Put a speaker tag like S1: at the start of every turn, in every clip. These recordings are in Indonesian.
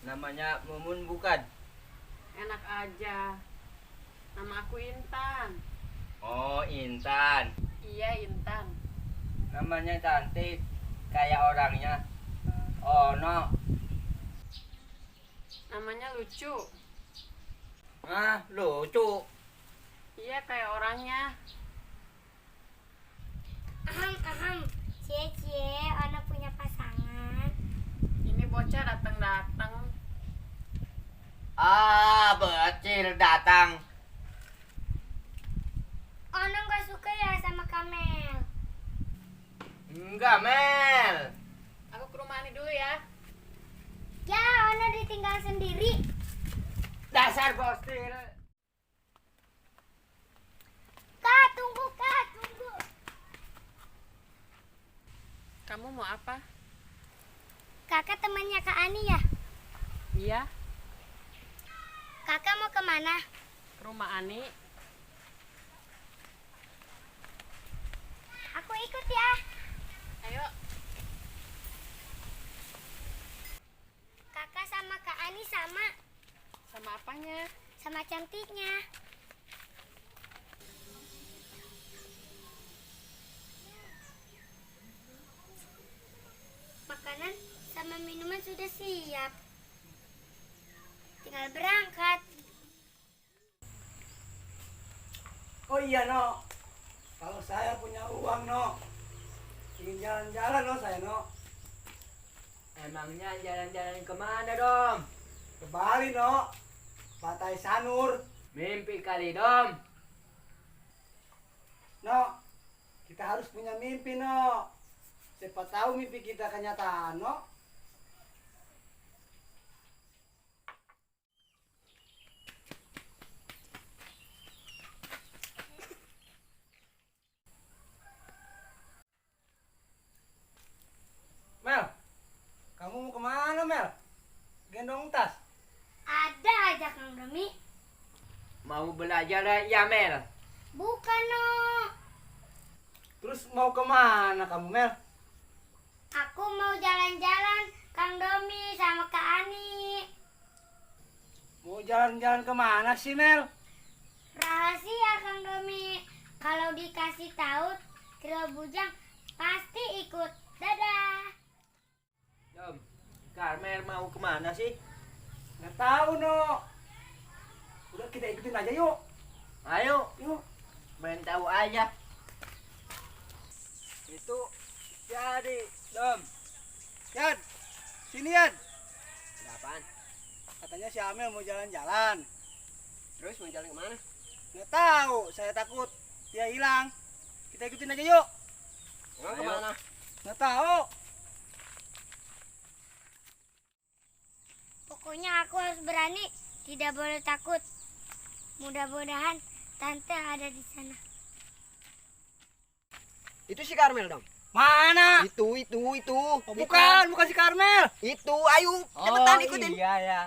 S1: Namanya Mumun bukan?
S2: Enak aja. Nama aku Intan.
S1: Oh, Intan.
S2: Iya, Intan.
S1: Namanya cantik, kayak orangnya. Oh, no.
S2: Namanya lucu.
S1: Ah, lucu.
S2: Iya, kayak orangnya.
S3: Aham. Cie, Ona punya pasangan.
S2: Ini bocah datang-datang.
S1: Ah, Becil datang.
S3: Ona nggak suka ya sama Kamel.
S1: Enggak, Mel.
S2: Aku ke rumah Ani dulu ya.
S3: Ya, Ona ditinggal sendiri.
S1: Dasar bostil.
S3: Kak, tunggu.
S2: Kamu mau apa?
S3: Kakak temannya Kak Ani ya?
S2: Iya,
S3: Kakak mau kemana?
S2: ke rumah Ani.
S3: Aku ikut ya.
S2: Ayo.
S3: Kakak sama Kak Ani sama.
S2: Sama apanya?
S3: Sama cantiknya. Makanan sama minuman sudah siap. Tinggal berangkat.
S4: Oh iya, No. Kalau saya punya uang, No. Ingin jalan-jalan, No, saya, No.
S1: Emangnya jalan-jalan kemana, Dom?
S4: Ke Bali, No. Pantai Sanur.
S1: Mimpi kali, Dom.
S4: No, kita harus punya mimpi, No. Siapa tahu mimpi kita kenyataan, No. Mel, kamu mau kemana, Mel? Gendong tas.
S3: Ada aja Kang Demi.
S1: Mau belajar ya, Mel?
S3: Bukan, No.
S4: Terus mau kemana kamu, Mel?
S3: Aku mau jalan-jalan Kang Domi sama Kak Ani.
S4: Mau jalan-jalan kemana sih, Mel?
S3: Rahasia Kang Domi. Kalau dikasih tahu Trio Bujang pasti ikut. Dadah.
S1: Dom, Karmel mau kemana sih?
S4: Nggak tahu, No. Udah kita ikutin aja yuk.
S1: Ayo,
S4: Yuk.
S1: main tahu aja. Itu jadi, Dom.
S4: Yan, sini Yan.
S1: Ada apaan?
S4: Katanya si Amel mau jalan-jalan.
S1: Terus mau jalan kemana?
S4: Nggak tahu, saya takut dia hilang. Kita ikutin aja yuk.
S1: Emang
S4: Ayo.
S1: kemana?
S4: Nggak tahu.
S3: Pokoknya aku harus berani, tidak boleh takut. Mudah-mudahan tante ada di sana.
S1: Itu si Karmel, Dom.
S4: Mana?
S1: Itu.
S4: Oh, bukan si Karmel.
S1: Itu, ayo, cepetan ikutin.
S4: Iya ya.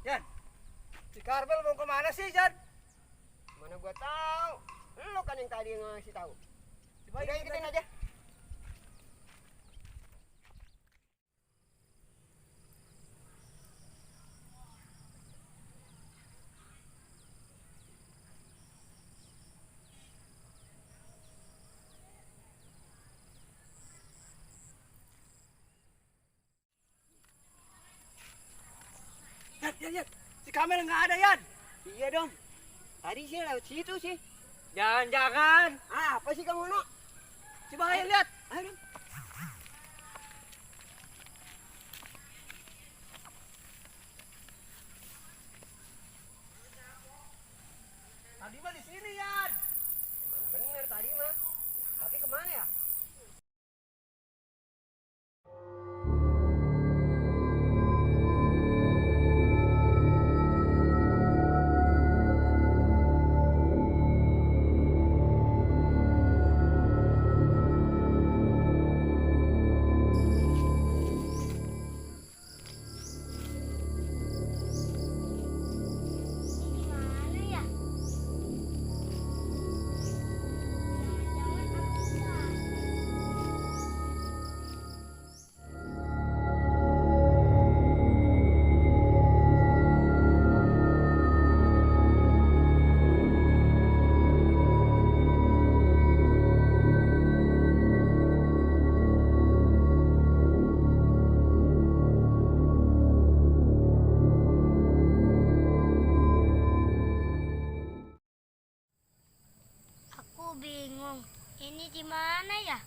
S4: Yan, si Karmel mau kemana sih, Yan?
S1: Mana gua tahu? Lu kan yang tadi ngasih tahu.
S4: Coba
S1: Udah ikutin aja.
S4: Yan. Si Karmel nggak ada, Yan.
S1: Iya, Dom. Tadi sih lewat situ sih. Jangan. Apa sih kamu, No?
S4: Coba ayo lihat.
S1: Ayo, Dom.
S4: Tadi mah di sini, Yan.
S1: Emang bener tadi mah. Tapi kemana ya?
S3: Mana ya? Aku bingung. Ini di mana ya?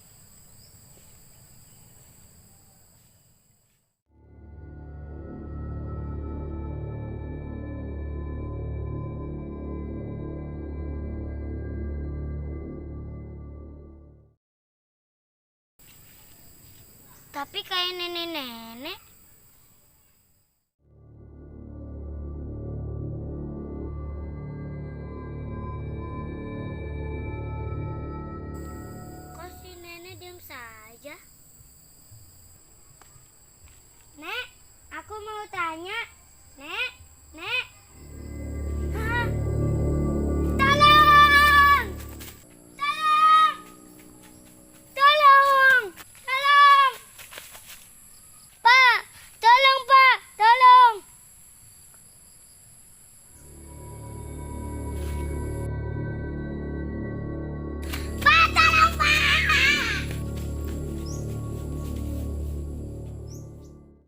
S3: Tapi kayak nenek-nenek.